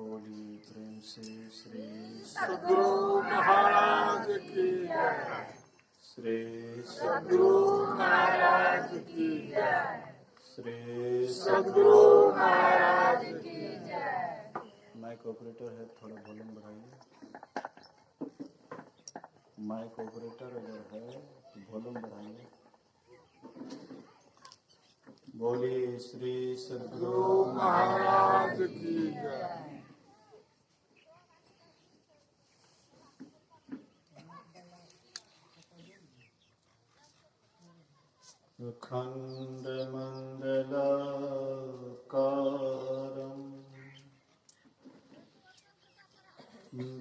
बोलिए प्रेम से श्री सद्गुरु महाराज की जय। श्री सद्गुरु महाराज की जय। श्री सद्गुरु महाराज की जय। माइक ऑपरेटर है, थोड़ा वॉल्यूम बढ़ाइए। माइक ऑपरेटर अगर है तो वॉल्यूम बढ़ाइए। बोलिए श्री सद्गुरु महाराज की जय। अखंड मंडलाकारं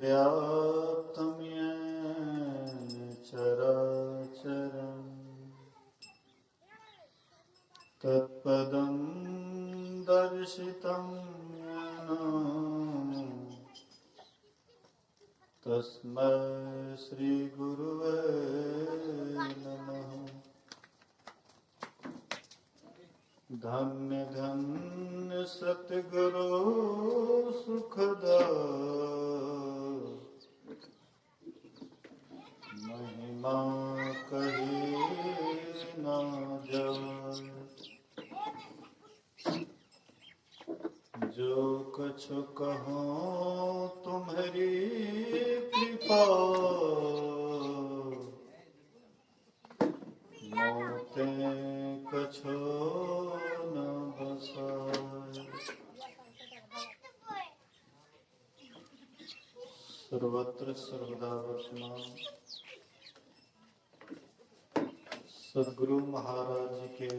व्याप्तं येन चराचरं तत्पदं दर्शितं येन तस्मै श्री गुरुवे नमः। धन्य धन्य सतगुरु सुखदा महिमा कही न जाए। जो कछु कहो तुम्हारी कृपा मोते कछु न बसाए। सर्वत्र सर्वदा वर्तमान सद्गुरु महाराज जी के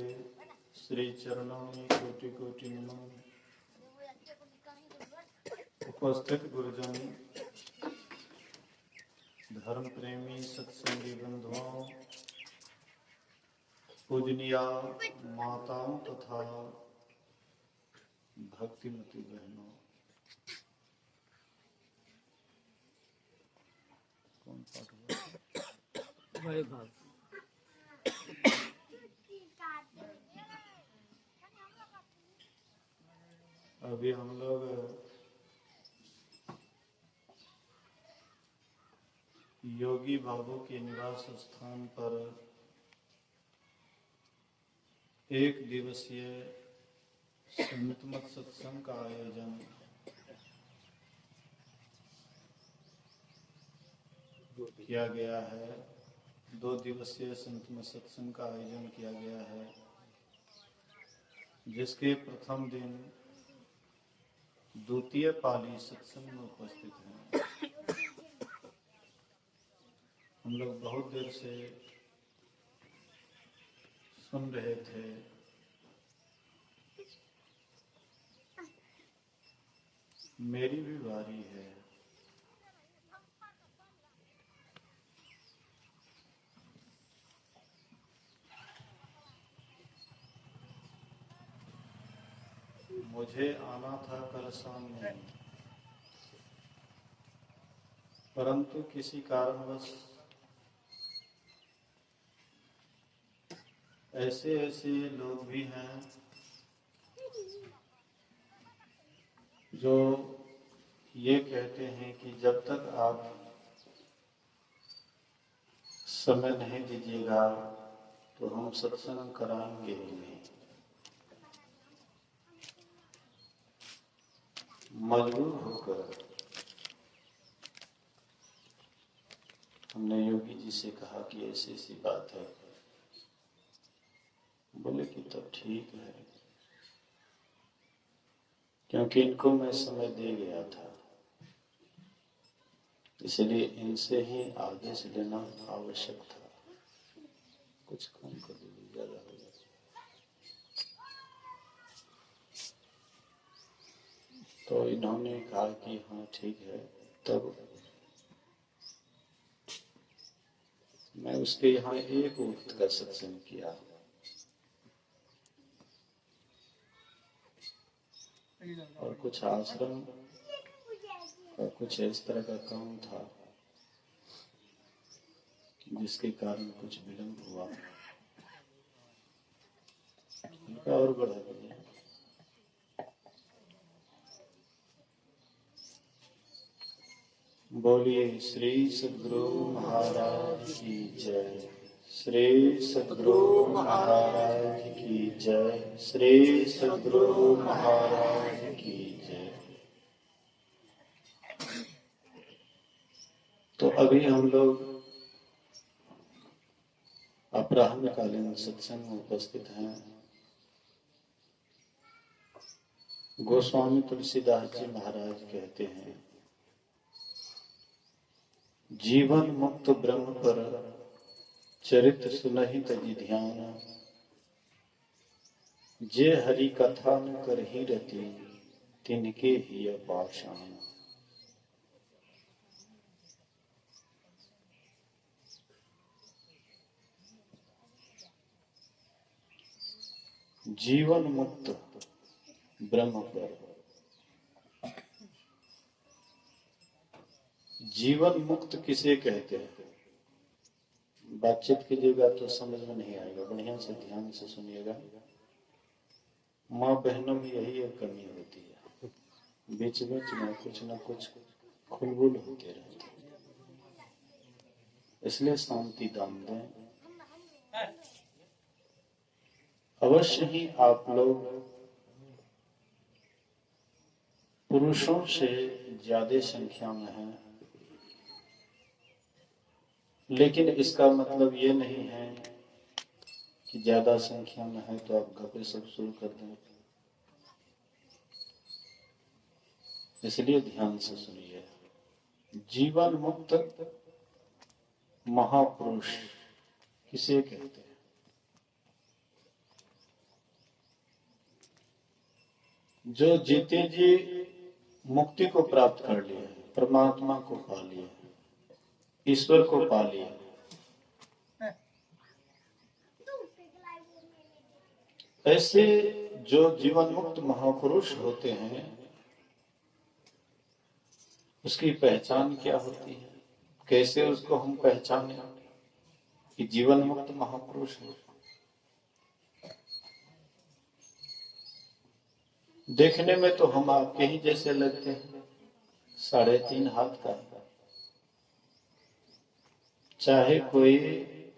श्री चरणों में कोटि कोटि नमन। उपस्थित गुरुजन, धर्म प्रेमी सत्संगी बंधुओं, पूजनीय माताओं तथा भक्तिमती बहनों, कौन पाठ हुआ? अभी हम लोग योगी बाबू के निवास स्थान पर एक दिवसीय संत मत सत्संग का आयोजन किया गया है। 2 दिवसीय संत मत सत्संग का आयोजन किया गया है, जिसके प्रथम दिन द्वितीय पाली सत्संग में उपस्थित हैं। हम लोग बहुत देर से सुन रहे थे। मेरी भी बारी है। मुझे आना था कल शाम में, परंतु किसी कारणवश ऐसे ऐसे लोग भी हैं जो ये कहते हैं कि जब तक आप समय नहीं दीजिएगा तो हम सत्संग कराएंगे ही नहीं। मजबूर होकर हमने योगी जी से कहा कि ऐसी ऐसी बात है। बोले कि तब ठीक है, क्योंकि इनको मैं समय दे गया था, इसलिए इनसे ही आदेश लेना आवश्यक था। कुछ कम कर दीजिए, ज्यादा हो गया। तो इन्होंने कहा कि हाँ ठीक है। तब मैं उसके यहाँ एक वक्त का सत्संग किया और कुछ आश्रम और कुछ इस तरह का काम था जिसके कारण कुछ विलंब हुआ। उनका और बढ़ा दिया। बोलिए श्री सद्गुरु महाराज की जय। श्री सद्गुरु महाराज की जय। श्री सद्गुरु महाराज की जय। तो अभी हम लोग अपराह्नकालीन सत्संग में उपस्थित हैं। गोस्वामी तुलसीदास जी महाराज कहते हैं, जीवन मुक्त ब्रह्म पर चरित्र सुनहि तजि ध्यान, जे हरि कथा न करहि रति तिनके ही पाषाण। जीवन मुक्त ब्रह्म पर, जीवन मुक्त किसे कहते हैं? बातचीत कीजिएगा तो समझ में नहीं आएगा, बढ़िया से ध्यान से सुनिएगा। माँ बहनों में यही एक कमी होती है, बीच बीच में कुछ न कुछ खुलबुल होते रहते हैं, इसलिए शांति दाम दें। अवश्य ही आप लोग पुरुषों से ज्यादा संख्या में हैं, लेकिन इसका मतलब ये नहीं है कि ज्यादा संख्या में है तो आप गप्पे सब शुरू कर दें। इसलिए ध्यान से सुनिए। जीवन मुक्त महापुरुष किसे कहते हैं? जो जीते जी मुक्ति को प्राप्त कर लिए, परमात्मा को पा लिए, ईश्वर को पा लिया। ऐसे जो जीवन मुक्त महापुरुष होते हैं, उसकी पहचान क्या होती है? कैसे उसको हम पहचाने कि जीवन मुक्त महापुरुष है? देखने में तो हम आपके ही जैसे लगते हैं, 3.5 हाथ का। चाहे कोई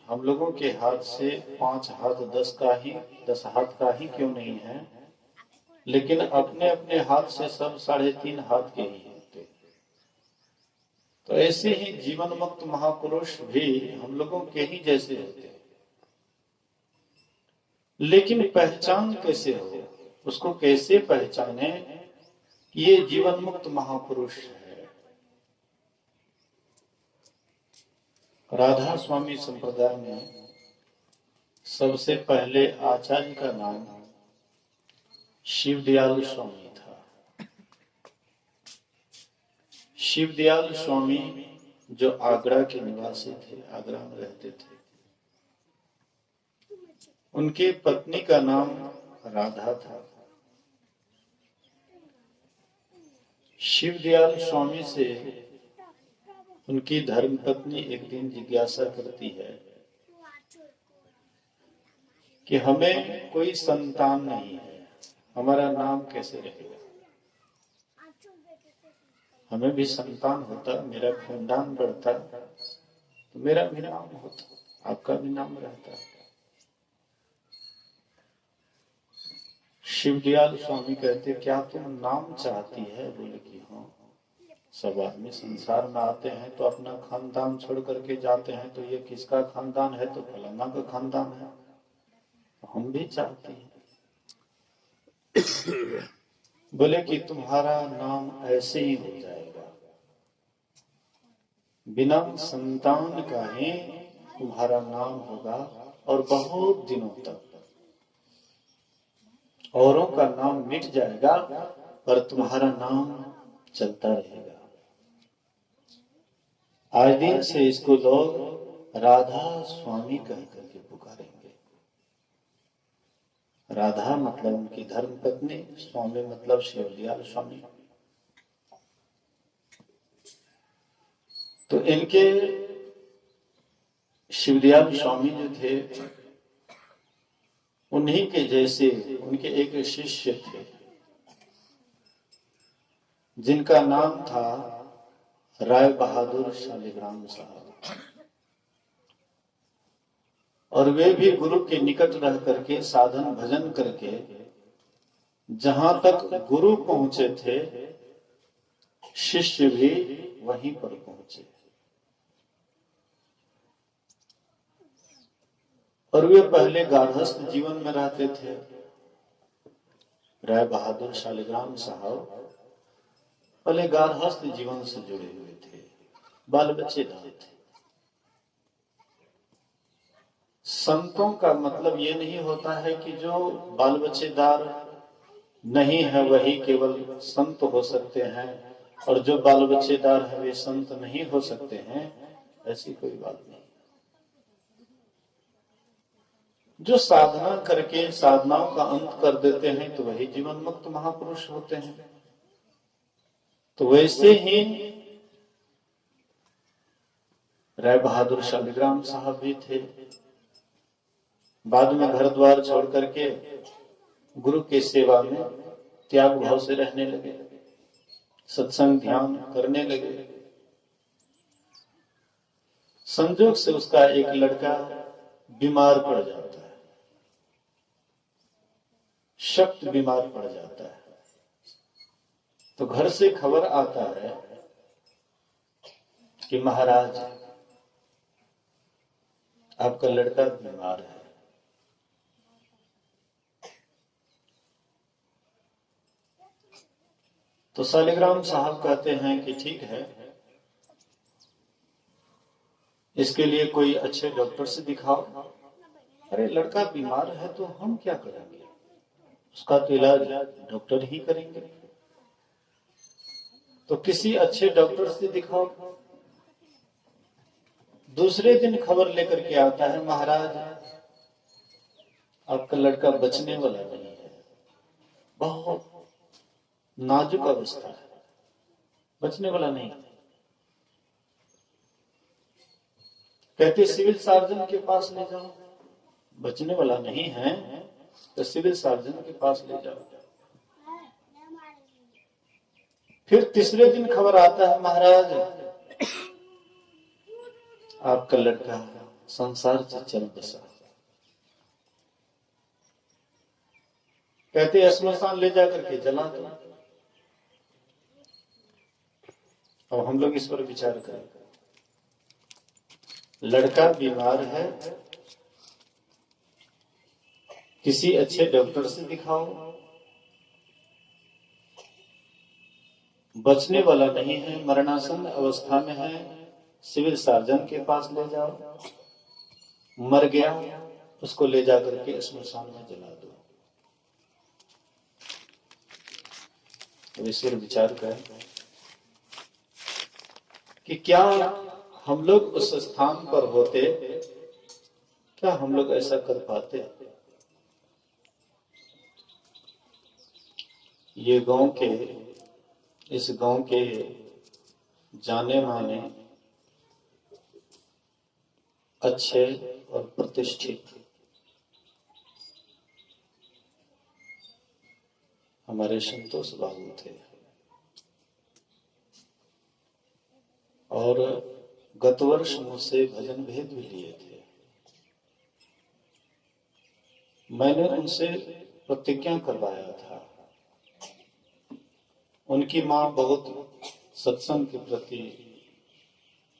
हम लोगों के हाथ से 5 हाथ 10 हाथ का ही क्यों नहीं है, लेकिन अपने अपने हाथ से सब 3.5 हाथ के ही होते। तो ऐसे ही जीवन मुक्त महापुरुष भी हम लोगों के ही जैसे होते, लेकिन पहचान कैसे हो? उसको कैसे पहचाने कि ये जीवन मुक्त महापुरुष है? राधा स्वामी संप्रदाय में सबसे पहले आचार्य का नाम शिवदयाल स्वामी था। शिवदयाल स्वामी जो आगरा के निवासी थे, आगरा में रहते थे, उनके पत्नी का नाम राधा था। शिवदयाल स्वामी से उनकी धर्मपत्नी एक दिन जिज्ञासा करती है कि हमें कोई संतान नहीं है, हमारा नाम कैसे रहेगा? हमें भी संतान होता, मेरा खानदान बढ़ता तो मेरा भी नाम होता, आपका भी नाम रहता। शिवदयाल स्वामी कहते, क्या तुम नाम चाहती है? बोले कि हाँ। सब आदमी संसार में आते हैं तो अपना खानदान छोड़ करके जाते हैं, तो ये किसका खानदान है? तो फलाना का खानदान है, हम भी चाहते हैं। बोले कि तुम्हारा नाम ऐसे ही हो जाएगा, बिना संतान का ही तुम्हारा नाम होगा, और बहुत दिनों तक औरों का नाम मिट जाएगा पर तुम्हारा नाम चलता रहेगा। आज दिन से इसको लोग राधा स्वामी कह करके पुकारेंगे। राधा मतलब उनकी धर्म पत्नी, स्वामी मतलब शिवदयाल स्वामी। तो इनके शिवदयाल स्वामी जो थे, उन्हीं के जैसे उनके एक शिष्य थे जिनका नाम था राय बहादुर शालिग्राम साहब, और वे भी गुरु के निकट रह करके साधन भजन करके जहां तक गुरु पहुंचे थे, शिष्य भी वहीं पर पहुंचे। और वे पहले गार्हस्थ जीवन में रहते थे। राय बहादुर शालिग्राम साहब पहले गार्हस्थ जीवन से जुड़े हुए थे, बाल बच्चेदार थे। संतों का मतलब ये नहीं होता है कि जो बाल बच्चेदार नहीं है वही केवल संत हो सकते हैं, और जो बाल बच्चेदार है वे संत नहीं हो सकते हैं, ऐसी कोई बात नहीं। जो साधना करके साधनाओं का अंत कर देते हैं तो वही जीवन मुक्त महापुरुष होते हैं। तो वैसे ही राय बहादुर शालिग्राम साहब भी थे। बाद में घर द्वार छोड़ करके गुरु के सेवा में त्याग भाव से रहने लगे, सत्संग ध्यान करने लगे। संजोग से उसका एक लड़का बीमार पड़ जाता है, सख्त बीमार पड़ जाता है। तो घर से खबर आता है कि महाराज आपका लड़का बीमार है। तो शालिग्राम साहब कहते हैं कि ठीक है, इसके लिए कोई अच्छे डॉक्टर से दिखाओ। अरे लड़का बीमार है तो हम क्या करेंगे, उसका तो इलाज डॉक्टर ही करेंगे। तो किसी अच्छे डॉक्टर से दिखाओ। दूसरे दिन खबर लेकर के आता है, महाराज आपका लड़का बचने वाला नहीं है, बहुत नाजुक अवस्था है, बचने वाला नहीं। कहते सिविल सर्जन के पास ले जाओ। बचने वाला नहीं है तो सिविल सर्जन के पास ले जाओ। फिर तीसरे दिन खबर आता है, महाराज आपका लड़का संसार से चल बसा। कहते श्मशान ले जाकर के जला दो। अब हम लोग इस पर विचार करें। लड़का बीमार है, किसी अच्छे डॉक्टर से दिखाओ। बचने वाला नहीं है, मरणासन अवस्था में है, सिविल सर्जन के पास ले जाओ। मर गया, उसको ले जाकर के श्मशान में जला दो। तो इस पर विचार करें कि क्या हम लोग उस स्थान पर होते, क्या हम लोग ऐसा कर पाते? ये गांव के, इस गांव के जाने माने अच्छे और प्रतिष्ठित हमारे संतोष बाबू थे, और गत वर्ष मुझसे भजन भेद भी लिए थे। मैंने उनसे प्रतिज्ञा करवाया था। उनकी माँ बहुत सत्संग के प्रति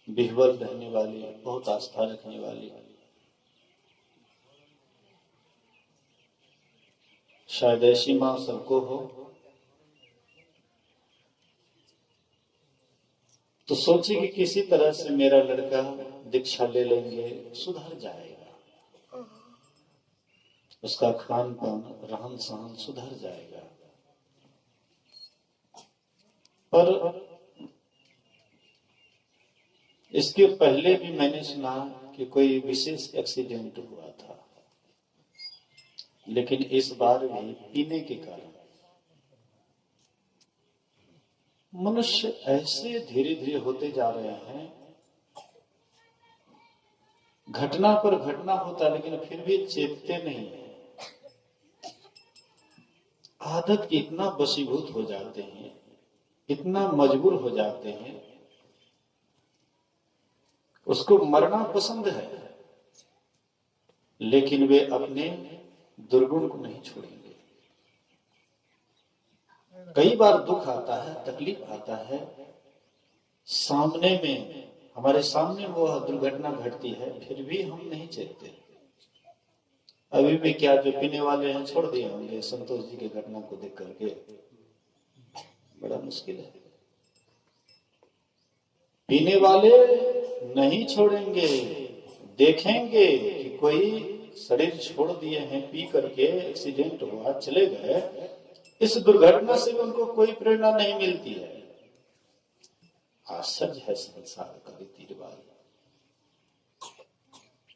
विह्वल रहने वाली, बहुत आस्था रखने वाली, शायद ऐसी माँ सबको हो। तो सोची कि किसी तरह से मेरा लड़का दीक्षा ले लेंगे, सुधर जाएगा, उसका खान पान रहन सहन सुधर जाएगा। पर इसके पहले भी मैंने सुना कि कोई विशेष एक्सीडेंट हुआ था, लेकिन इस बार भी पीने के कारण मनुष्य ऐसे धीरे धीरे होते जा रहे हैं। घटना पर घटना होता लेकिन फिर भी चेतते नहीं है। आदत के इतना वशीभूत हो जाते हैं, इतना मजबूर हो जाते हैं उसको मरना पसंद है, लेकिन वे अपने दुर्गुण को नहीं छोड़ेंगे। कई बार दुख आता है, तकलीफ आता है, सामने में हमारे सामने वो दुर्घटना घटती है, फिर भी हम नहीं चेतते। अभी भी क्या जो पीने वाले हैं छोड़ दिए होंगे संतोष जी की घटना को देख करके, बड़ा मुश्किल है। पीने वाले नहीं छोड़ेंगे, देखेंगे कि कोई शरीर छोड़ दिए हैं पी करके, एक्सीडेंट हुआ, चले गए, इस दुर्घटना से उनको कोई प्रेरणा नहीं मिलती है। आश्चर्य है संसार का रीति रिवाज।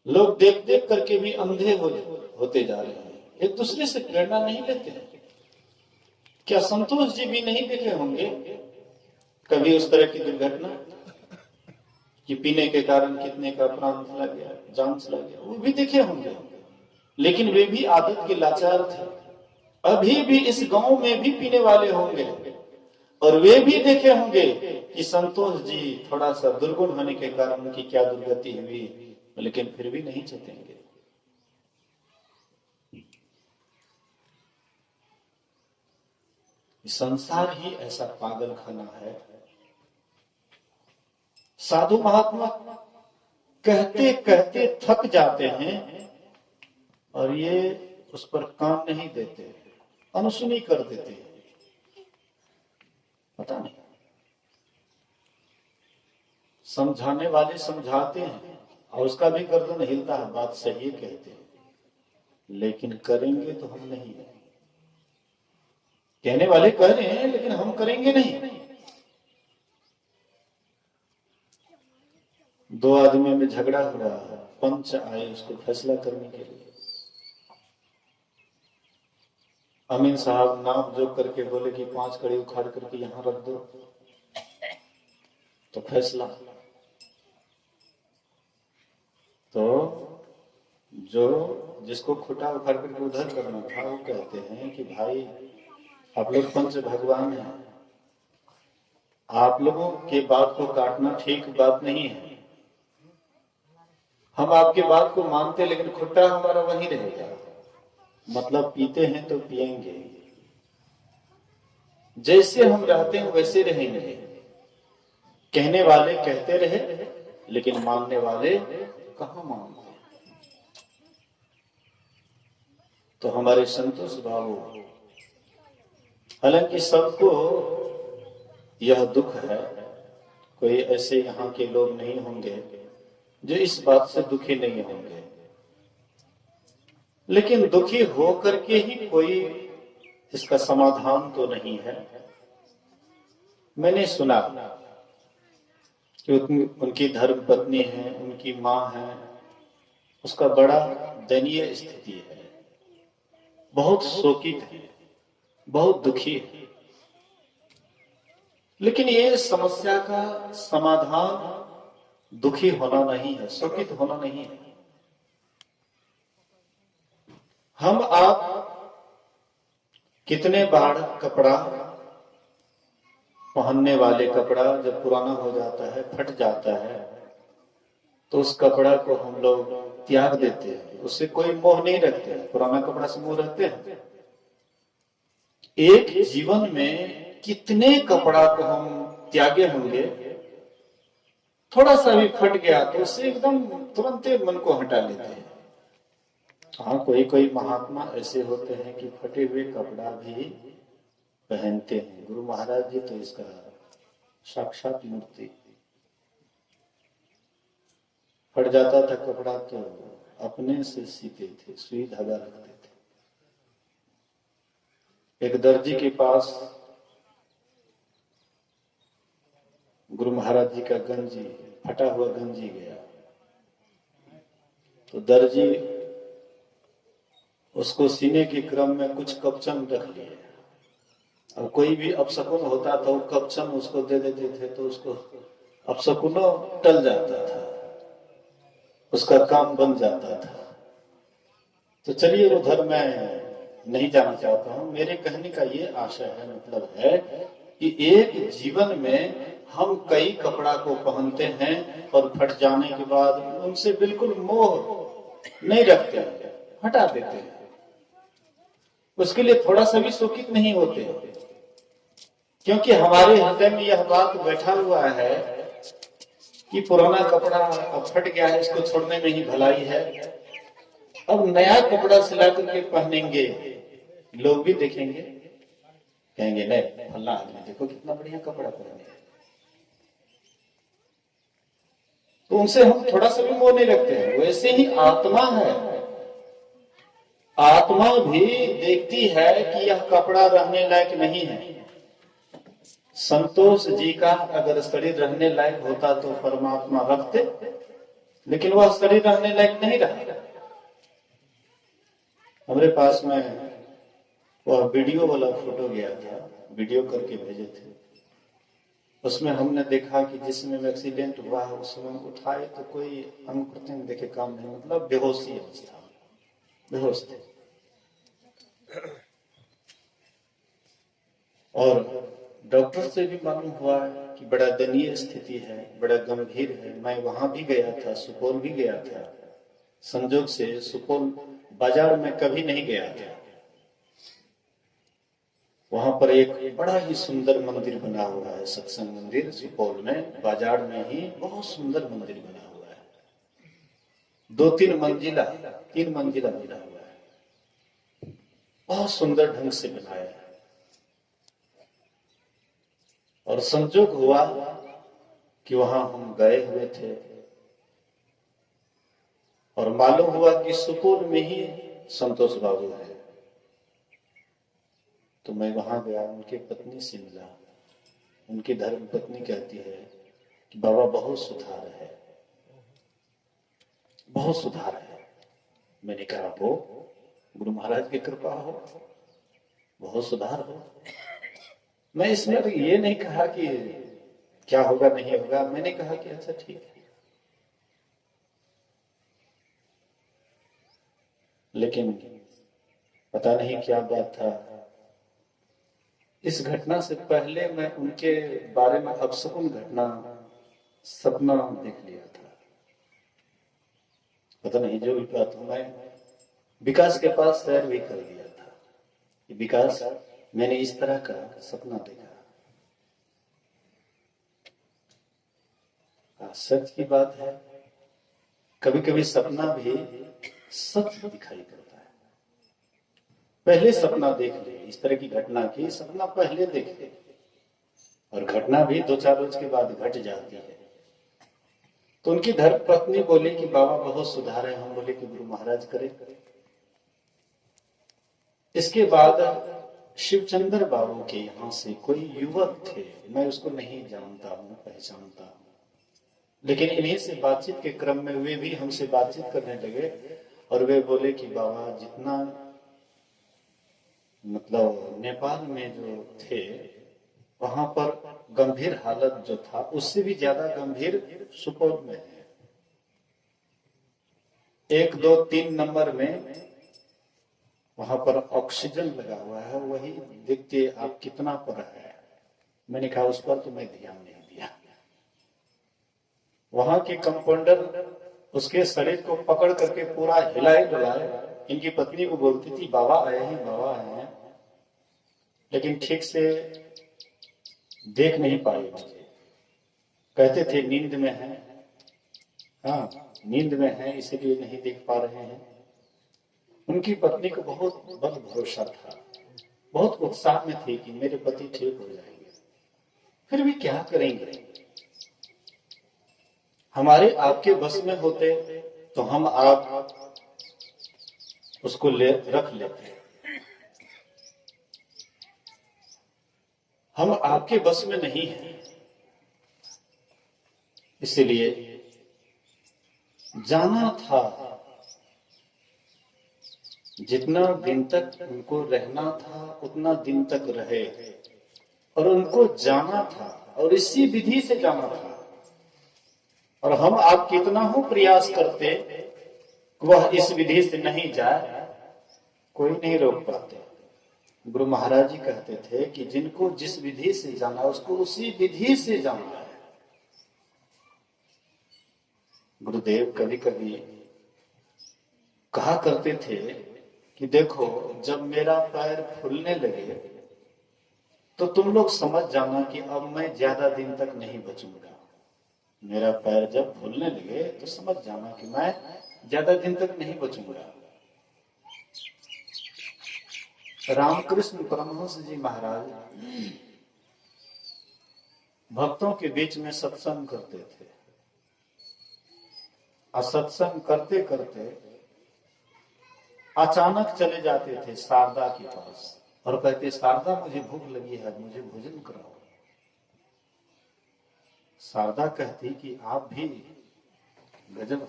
लोग देख देख करके भी अंधे होते जा रहे हैं, एक दूसरे से प्रेरणा नहीं लेते हैं। क्या संतोष जी भी नहीं देखे होंगे कभी उस तरह की दुर्घटना कि पीने के कारण कितने का प्राण चला गया, जान चला गया? वो भी देखे होंगे, लेकिन वे भी आदत के लाचार थे। अभी भी इस गांव में भी पीने वाले होंगे, और वे भी देखे होंगे कि संतोष जी थोड़ा सा दुर्गुण होने के कारण उनकी क्या दुर्गति हुई, लेकिन फिर भी नहीं चेतेंगे। संसार ही ऐसा पागल खाना है। साधु महात्मा कहते कहते थक जाते हैं और ये उस पर काम नहीं देते, अनसुनी कर देते हैं। पता नहीं, समझाने वाले समझाते हैं और उसका भी गर्दन हिलता है, बात सही कहते हैं, लेकिन करेंगे तो हम नहीं। कहने वाले कह रहे हैं लेकिन हम करेंगे नहीं। दो आदमी में झगड़ा हुआ, पंच आए उसको फैसला करने के लिए। अमीन साहब नाप जोक करके बोले कि 5 कड़ी उखाड़ करके यहां रख दो, तो फैसला। तो जो जिसको खुटा उखाड़ करके उधर करना था, वो कहते हैं कि भाई आप लोग पंच भगवान हैं, आप लोगों के बात को काटना ठीक बात नहीं है। हम आपके बात को मानते, लेकिन खुट्टा हमारा वहीं रहेगा। मतलब पीते हैं तो पिएंगे, जैसे हम रहते हैं वैसे रहेंगे। कहने वाले कहते रहे, लेकिन मानने वाले कहां मानते। तो हमारे संतोष बाबू, हालांकि सबको यह दुख है, कोई ऐसे यहाँ के लोग नहीं होंगे जो इस बात से दुखी नहीं होंगे, लेकिन दुखी हो करके ही कोई इसका समाधान तो नहीं है। मैंने सुना कि उनकी धर्म पत्नी है, उनकी मां है, उसका बड़ा दयनीय स्थिति है, बहुत शोकित है, बहुत दुखी है। लेकिन ये समस्या का समाधान दुखी होना नहीं है, शोकित होना नहीं है। हम आप कितने बार कपड़ा पहनने वाले, कपड़ा जब पुराना हो जाता है, फट जाता है, तो उस कपड़ा को हम लोग त्याग देते हैं, उससे कोई मोह नहीं रखते हैं। पुराना कपड़ा से मोह रखते हैं। एक जीवन में कितने कपड़ा को हम त्यागे होंगे, थोड़ा सा भी फट गया तो उससे एकदम तुरंत मन को हटा लेते हैं। हाँ, कोई कोई महात्मा ऐसे होते हैं कि फटे हुए कपड़ा भी पहनते हैं। गुरु महाराज जी तो इसका साक्षात मूर्ति। फट जाता था कपड़ा तो अपने से सीते थे, सुई धागा रखते थे। एक दर्जी के पास गुरु महाराज जी का गंजी, फटा हुआ गंजी गया, तो दर्जी उसको सीने के क्रम में कुछ कपचन रख लिए, और कोई भी अपशकुन होता था वो कपचन उसको दे देते थे, तो उसको अपशकुनों टल जाता था, उसका काम बन जाता था। तो चलिए उधर मैं नहीं जाना चाहता हूं। मेरे कहने का ये आशय है, मतलब है कि एक जीवन में हम कई कपड़ा को पहनते हैं और फट जाने के बाद उनसे बिल्कुल मोह नहीं रखते, हटा देते हैं, उसके लिए थोड़ा सा भी शोकित नहीं होते, क्योंकि हमारे हृदय में यह बात बैठा हुआ है कि पुराना कपड़ा अब फट गया है, इसको छोड़ने में ही भलाई है। अब नया कपड़ा सिला करके पहनेंगे, लोग भी देखेंगे, कहेंगे नहीं फल्ला आदमी देखो कितना बढ़िया कपड़ा पहने। तो उनसे हम थोड़ा सा भी मोह नहीं रखते हैं। वैसे ही आत्मा है, आत्मा भी देखती है कि यह कपड़ा रहने लायक नहीं है। संतोष जी का अगर शरीर रहने लायक होता तो परमात्मा रखते, लेकिन वह शरीर रहने लायक नहीं रहा। हमारे पास में वह वीडियो वाला फोटो गया था, वीडियो करके भेजे थे। उसमें हमने देखा कि जिसमें एक्सीडेंट हुआ है उसमें उठाए तो कोई अंग प्रत्यंग देखे काम नहीं, मतलब बेहोशी अवस्था, बेहोश थे। और डॉक्टर से भी मालूम हुआ कि बड़ा दयनीय स्थिति है, बड़ा गंभीर है। मैं वहां भी गया था, सुपौल भी गया था। संजोग से सुपौल बाजार में कभी नहीं गया था। वहां पर एक बड़ा ही सुंदर मंदिर बना हुआ है, सत्संग मंदिर सुपौल में, बाजार में ही बहुत सुंदर मंदिर बना हुआ है। 2-3 मंजिला, 3 मंजिला बना हुआ है, बहुत सुंदर ढंग से बनाया है। और संजोग हुआ कि वहां हम गए हुए थे और मालूम हुआ कि सुपौल में ही संतोष बाबू है। तो मैं वहां गया, उनके पत्नी से मिला। उनकी धर्म पत्नी कहती है कि बाबा बहुत सुधार है, बहुत सुधार है। मैंने कहा वो गुरु महाराज की कृपा हो, बहुत सुधार हो। मैं इसमें ये नहीं कहा कि क्या होगा नहीं होगा, मैंने कहा कि अच्छा ठीक है। लेकिन पता नहीं क्या बात था, इस घटना से पहले मैं उनके बारे में अपशकुन घटना सपना देख लिया था। पता नहीं जो भी बात हो, मैं विकास के पास शेयर भी कर दिया था कि विकास मैंने इस तरह का सपना देखा। सच की बात है, कभी कभी सपना भी सच दिखाई पड़ता है। पहले सपना देख ले, इस तरह की घटना की सपना पहले देख ले, और घटना भी 2-4 रोज के बाद घट जाती है। तो उनकी धर्म पत्नी बोली कि बाबा बहुत सुधार है। हम बोले कि गुरु महाराज करे। इसके बाद शिवचंद्र बाबू के यहाँ से कोई युवक थे, मैं उसको नहीं जानता हूँ, पहचानता हूँ, लेकिन इन्हीं से बातचीत के क्रम में वे भी हमसे बातचीत करने लगे और वे बोले कि बाबा जितना मतलब नेपाल में जो थे वहां पर गंभीर हालत जो था उससे भी ज्यादा गंभीर सुपौल में है। 1, 2, 3 नंबर में वहां पर ऑक्सीजन लगा हुआ है, वही देखते आप कितना पर है। मैंने कहा उस पर तो मैं ध्यान नहीं दिया। वहां के कंपाउंडर उसके शरीर को पकड़ करके पूरा हिलाए डुलाए, इनकी पत्नी को बोलती थी बाबा आए हैं, बाबा आए हैं, लेकिन ठीक से देख नहीं पाए मुझे। कहते थे नींद में है, हाँ नींद में है इसलिए नहीं देख पा रहे हैं। उनकी पत्नी को बहुत बल भरोसा था, बहुत उत्साह में थी कि मेरे पति ठीक हो जाएंगे। फिर भी क्या करेंगे, हमारे आपके बस में होते तो हम आप उसको रख लेते। हम आपके बस में नहीं है, इसलिए जाना था। जितना दिन तक उनको रहना था उतना दिन तक रहे, और उनको जाना था और इसी विधि से जाना था। और हम आप कितना हो प्रयास करते वह इस विधि से नहीं जाए, कोई नहीं रोक पाते। गुरु महाराज जी कहते थे कि जिनको जिस विधि से जाना उसको उसी विधि से जाना है। गुरुदेव कभी कभी कहा करते थे कि देखो जब मेरा पैर फूलने लगे तो तुम लोग समझ जाना कि अब मैं ज्यादा दिन तक नहीं बचूंगा। मेरा पैर जब फूलने लगे तो समझ जाना कि मैं ज्यादा दिन तक नहीं बचूंगा। रामकृष्ण परमहंस जी महाराज भक्तों के बीच में सत्संग करते थे और सत्संग करते करते अचानक चले जाते थे शारदा के पास और कहते शारदा मुझे भूख लगी है, मुझे भोजन कराओ। शारदा कहती कि आप भी गजब,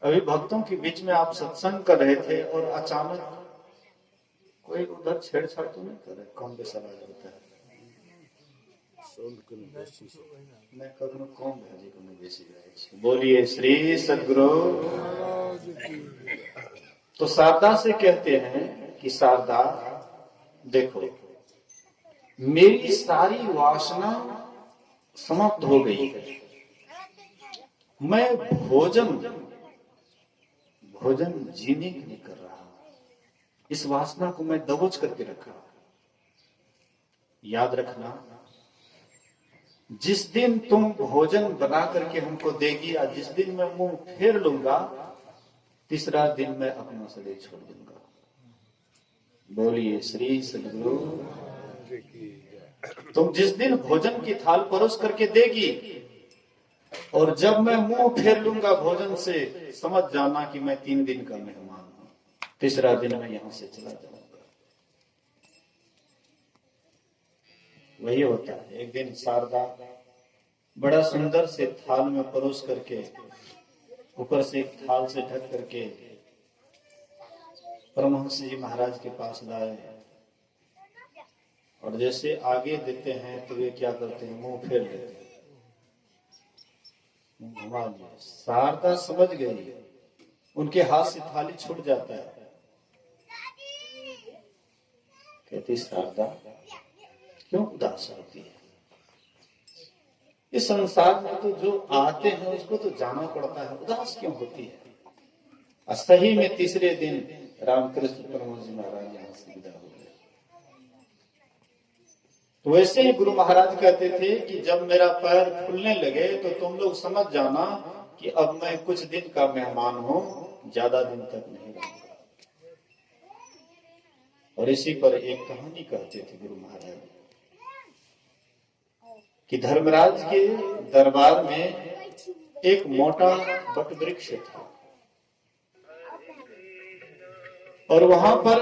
अभी भक्तों के बीच में आप सत्संग कर रहे थे और अचानक कोई उधर छेड़छाड़ तो नहीं कर रहे, कौन बेसा होता है मैं कखनो कौन भेजी को बेसी जाए। बोलिए श्री सद्गुरु। तो शारदा से कहते हैं कि शारदा देखो मेरी सारी वासना समाप्त हो गई है, मैं भोजन जीने के लिए कर रहा हूं, इस वासना को मैं दबोच करके रखा। याद रखना जिस दिन तुम भोजन बना करके हमको देगी या जिस दिन मैं मुंह फेर लूंगा तीसरा दिन मैं अपना शरीर छोड़ दूंगा। बोलिए श्री सद्गुरु। तुम जिस दिन भोजन की थाल परोस करके देगी और जब मैं मुंह फेर लूंगा भोजन से समझ जाना कि मैं 3 दिन का मेहमान हूं, तीसरा दिन मैं यहां से चला जाऊंगा। वही होता है। एक दिन शारदा बड़ा सुंदर से थाल में परोस करके ऊपर से एक थाल से ढक करके परमहंस जी महाराज के पास लाए और जैसे आगे देते हैं तो वे क्या करते हैं, मुंह फेर लेते हैं, घुमा दिया। शारदा समझ गई, उनके हाथ से थाली छूट जाता है। कहती शारदा क्यों उदास होती है, इस संसार में तो जो आते हैं उसको तो जाना पड़ता है, उदास क्यों होती है। और सही में तीसरे दिन रामकृष्ण परमहंस जी महाराज यहाँ से विदा हो गए। तो वैसे ही गुरु महाराज कहते थे कि जब मेरा पैर फूलने लगे तो तुम लोग समझ जाना कि अब मैं कुछ दिन का मेहमान हूं, ज्यादा दिन तक नहीं रहूंगा। और इसी पर एक कहानी कहते थे गुरु महाराज कि धर्मराज के दरबार में एक मोटा बट वृक्ष था और वहां पर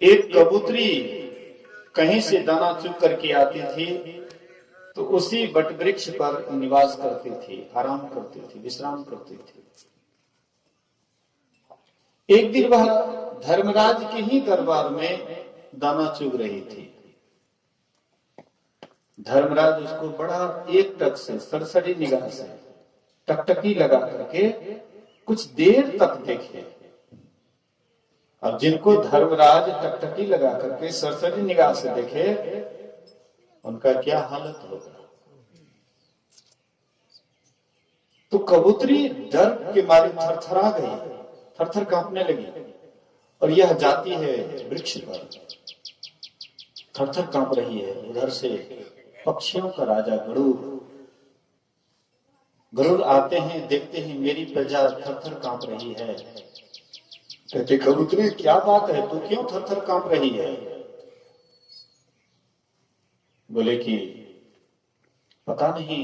एक कबूतरी कहीं से दाना चुग करके आती थी, तो उसी बट वृक्ष पर निवास करती थी, आराम करती थी, विश्राम करती थी। एक दिन वह धर्मराज के ही दरबार में दाना चुग रही थी। धर्मराज उसको बड़ा एक टक से सरसरी निगाह से टकटकी लगा करके कुछ देर तक देखे। अब जिनको धर्मराज टकटकी लगा करके सरसरी निगाह से देखे उनका क्या हालत होगा। तो कबूतरी डर के मारे थरथरा गई, थरथर कांपने लगी और यह जाती है वृक्ष पर, थरथर कांप रही है। उधर से पक्षियों का राजा गरुड़ आते हैं, देखते हैं मेरी प्रजा थरथर कांप रही है। कहते कबूतरी क्या बात है, तू क्यों थरथर कांप रही है। बोले कि पता नहीं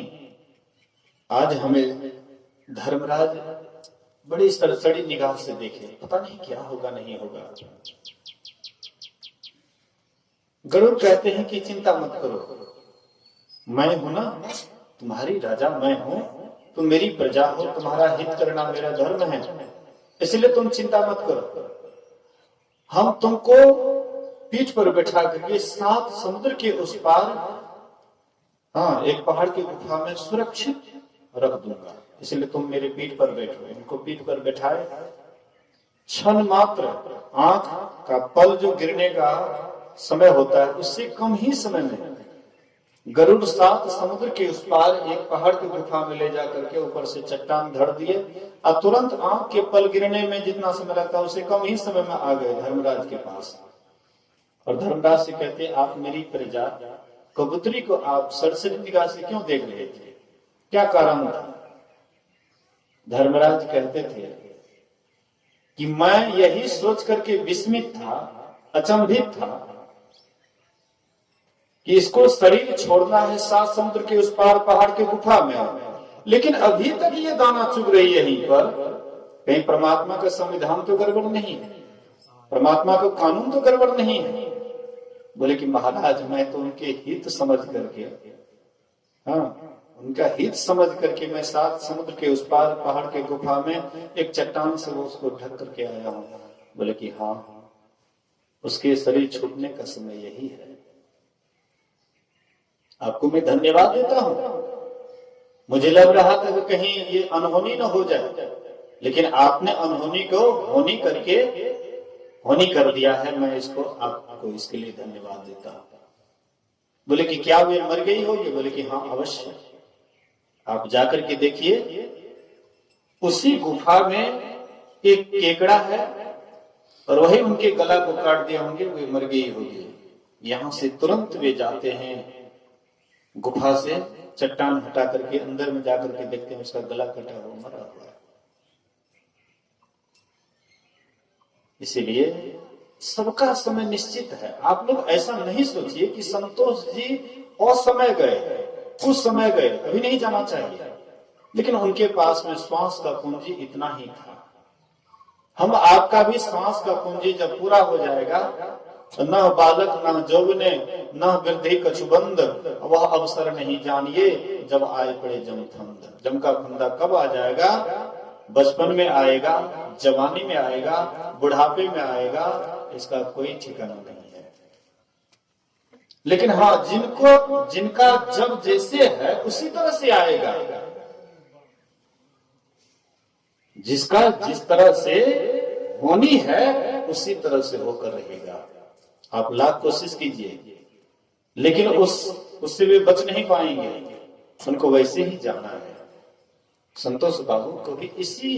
आज हमें धर्मराज बड़ी सड़सड़ी निगाह से देखे, पता नहीं क्या होगा नहीं होगा। गरुड़ कहते हैं कि चिंता मत करो, मैं हूं ना, तुम्हारी राजा मैं हूं, तुम मेरी प्रजा हो, तुम्हारा हित करना मेरा धर्म है, इसलिए तुम चिंता मत करो। हम तुमको पीठ पर बैठा करके 7 समुद्र के उस पार, हाँ, एक पहाड़ की गुफा में सुरक्षित रख दूंगा, इसलिए तुम मेरे पीठ पर बैठो। इनको पीठ पर बैठाए क्षण मात्र आंख का पल जो गिरने का समय होता है उससे कम ही समय में गरुड़ 7 समुद्र के उस पार एक पहाड़ की गुफा में ले जाकर के ऊपर से चट्टान धर दिए और तुरंत आंख के पल गिरने में जितना समय लगता है उससे कम ही समय में आ गए धर्मराज के पास। और धर्मराज से कहते, आप मेरी प्रजा कबूतरी को आप सरसरी निगाह से क्यों देख रहे थे, क्या कारण था? धर्मराज कहते थे कि मैं यही सोच करके विस्मित था, अचंभित था कि इसको शरीर छोड़ना है 7 समुद्र के उस पार पहाड़ के गुफा में, लेकिन अभी तक ये दाना चुग रही है यहीं पर। कहीं परमात्मा का संविधान तो गड़बड़ नहीं है, परमात्मा का कानून तो गड़बड़ नहीं है। बोले कि महाराज मैं तो उनके हित समझ करके, हाँ उनका हित समझ करके मैं 7 समुद्र के उस पार पहाड़ के गुफा में एक चट्टान से वो उसको ढक करके आया हूं। बोले कि हाँ उसके शरीर छूटने का समय यही है। आपको मैं धन्यवाद देता हूं। मुझे लग रहा था कि कहीं ये अनहोनी न हो जाए, लेकिन आपने अनहोनी को होनी करके होनी कर दिया है। मैं इसको आपको इसके लिए धन्यवाद देता हूं। बोले कि क्या वे मर गई होगी? बोले कि हाँ अवश्य, आप जाकर के देखिए उसी गुफा में एक केकड़ा है और वही उनके गला को काट दिया होंगे, वे मर गई होगी। यहां से तुरंत वे जाते हैं गुफा से, चट्टान हटा करके अंदर में जाकर के देखते हैं उसका गला कटा हुआ मरा हुआ है। इसीलिए सबका समय निश्चित है। आप लोग ऐसा नहीं सोचिए कि संतोष जी असमय गए, कुछ समय गए, अभी नहीं जाना चाहिए, लेकिन उनके पास में श्वास का पूंजी इतना ही था। हम आपका भी श्वास का पूंजी जब पूरा हो जाएगा तो न बालक न जौवने न वृद्धि कछुबंद, वह अवसर नहीं जानिए जब आए पड़े जमथंद। जम का फंदा कब आ जाएगा? बचपन में आएगा, जवानी में आएगा, बुढ़ापे में आएगा, इसका कोई ठिकाना नहीं है। लेकिन हाँ जिनका जब जैसे है उसी तरह से आएगा, जिसका जिस तरह से होनी है उसी तरह से होकर रहेगा। आप लाख कोशिश कीजिए लेकिन उससे वे बच नहीं पाएंगे, उनको वैसे ही जाना है। संतोष बाबू को भी इसी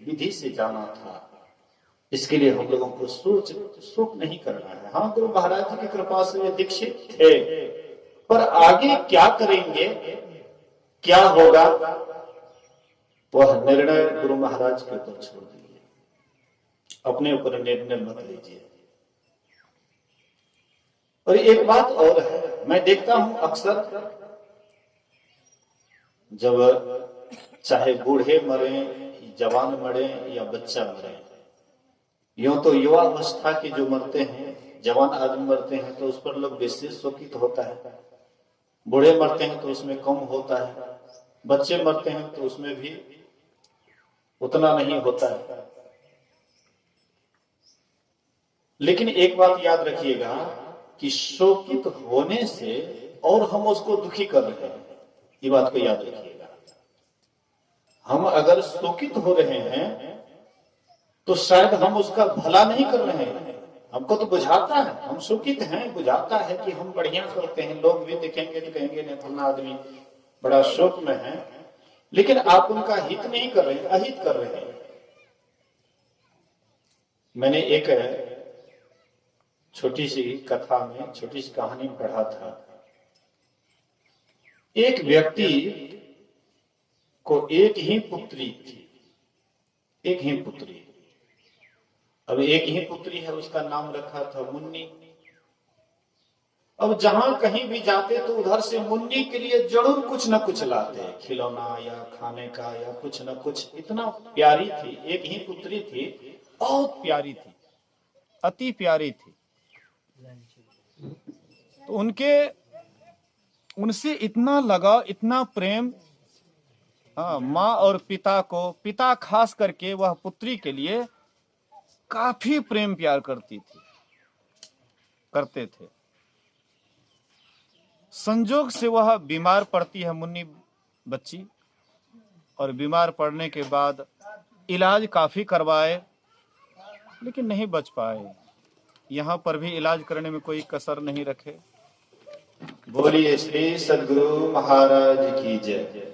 विधि से जाना था। इसके लिए हम लोगों को शोक नहीं करना है। हाँ गुरु महाराज जी की कृपा से वे दीक्षित थे, पर आगे क्या करेंगे, क्या होगा, वह निर्णय गुरु महाराज के ऊपर छोड़ दीजिए, अपने ऊपर निर्णय मत लीजिए। और एक बात और है, मैं देखता हूं अक्सर जब चाहे बूढ़े मरे, जवान मरे या बच्चा मरे, यूं तो युवा अवस्था के जो मरते हैं, जवान आदमी मरते हैं तो उस पर लोग विशेष शोकित होता है, बूढ़े मरते हैं तो उसमें कम होता है, बच्चे मरते हैं तो उसमें भी उतना नहीं होता है। लेकिन एक बात याद रखिएगा कि शोकित होने से और हम उसको दुखी कर रहे हैं, ये बात को याद रखिएगा। हम अगर शोकित हो रहे हैं तो शायद हम उसका भला नहीं कर रहे हैं। हमको तो बुझाता है, हम शोकित हैं, बुझाता है कि हम बढ़िया करते हैं, लोग भी देखेंगे तो कहेंगे नहीं फलना आदमी बड़ा शोक में है, लेकिन आप उनका हित नहीं कर रहे, अहित कर रहे हैं। मैंने एक छोटी सी कथा में, छोटी सी कहानी में पढ़ा था, एक व्यक्ति को एक ही पुत्री थी, एक ही पुत्री। अब एक ही पुत्री है, उसका नाम रखा था मुन्नी। अब जहां कहीं भी जाते तो उधर से मुन्नी के लिए जरूर कुछ न कुछ लाते, खिलौना या खाने का या कुछ न कुछ। इतना प्यारी थी, एक ही पुत्री थी, बहुत प्यारी थी, अति प्यारी थी। तो उनसे इतना लगाव, इतना प्रेम, हाँ, माँ और पिता को, पिता खास करके वह पुत्री के लिए काफी प्रेम प्यार करते थे। संजोग से वह बीमार पड़ती है मुन्नी बच्ची, और बीमार पड़ने के बाद इलाज काफी करवाए, लेकिन नहीं बच पाए। यहाँ पर भी इलाज करने में कोई कसर नहीं रखे। बोलिए श्री सद्गुरु महाराज की जय।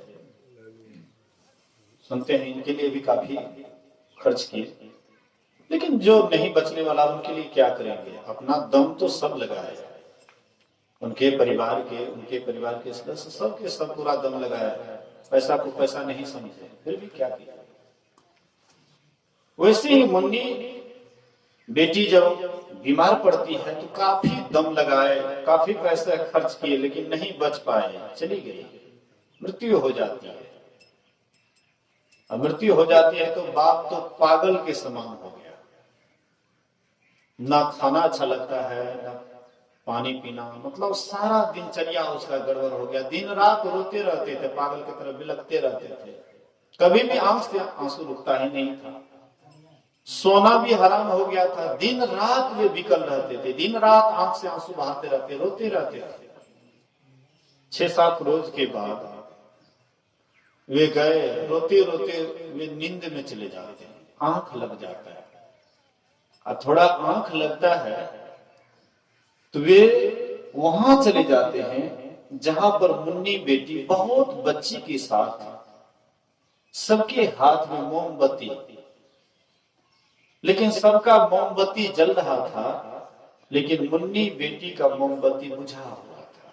सुनते हैं इनके लिए भी काफी खर्च किए, लेकिन जो नहीं बचने वाला उनके लिए क्या करेंगे? अपना दम तो सब लगाए, उनके परिवार के सदस्य सबके सब पूरा दम लगाया, पैसा को पैसा नहीं समझे, फिर भी क्या किया। वैसे ही मुन्नी बेटी जब बीमार पड़ती है तो काफी दम लगाए, काफी पैसा खर्च किए, लेकिन नहीं बच पाए, चली गई, मृत्यु हो जाती है। अब मृत्यु हो जाती है तो बाप तो पागल के समान हो गया, ना खाना अच्छा लगता है, ना पानी पीना, मतलब सारा दिनचर्या उसका गड़बड़ हो गया। दिन रात रोते रहते थे, पागल की तरह बिलखते रहते थे, कभी भी आंख से आंसू रुकता ही नहीं था। सोना भी हराम हो गया था, दिन रात वे विकल रहते थे, दिन रात आंख से आंसू बहाते रहते, रोते रहते थे। 6-7 रोज के बाद वे गए, रोते रोते वे नींद में चले जाते हैं, आंख लग जाता है। और थोड़ा आंख लगता है तो वे वहां चले जाते हैं जहां पर मुन्नी बेटी बहुत बच्ची के साथ, सबके हाथ में मोमबत्ती, लेकिन सबका मोमबत्ती जल रहा था, लेकिन मुन्नी बेटी का मोमबत्ती बुझा हुआ था।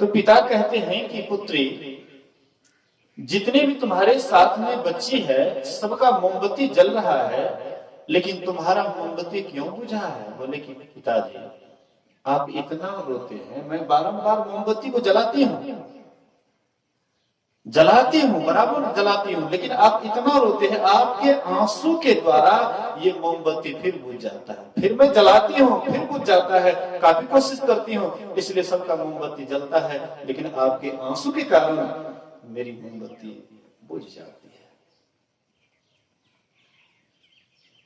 तो पिता कहते हैं कि पुत्री, जितने भी तुम्हारे साथ में बच्ची है, सबका मोमबत्ती जल रहा है, लेकिन तुम्हारा मोमबत्ती क्यों बुझा है? बोले कि पिताजी, आप इतना रोते हैं, मैं बारंबार मोमबत्ती को जलाती हूँ, बराबर जलाती हूँ, लेकिन आप इतना रोते हैं, आपके आंसू के द्वारा ये मोमबत्ती फिर बुझ जाता है, फिर मैं जलाती हूँ, फिर बुझ जाता है, काफी कोशिश करती हूँ, इसलिए सबका मोमबत्ती जलता है, लेकिन आपके आंसू के कारण मेरी मोमबत्ती बुझ जाती है।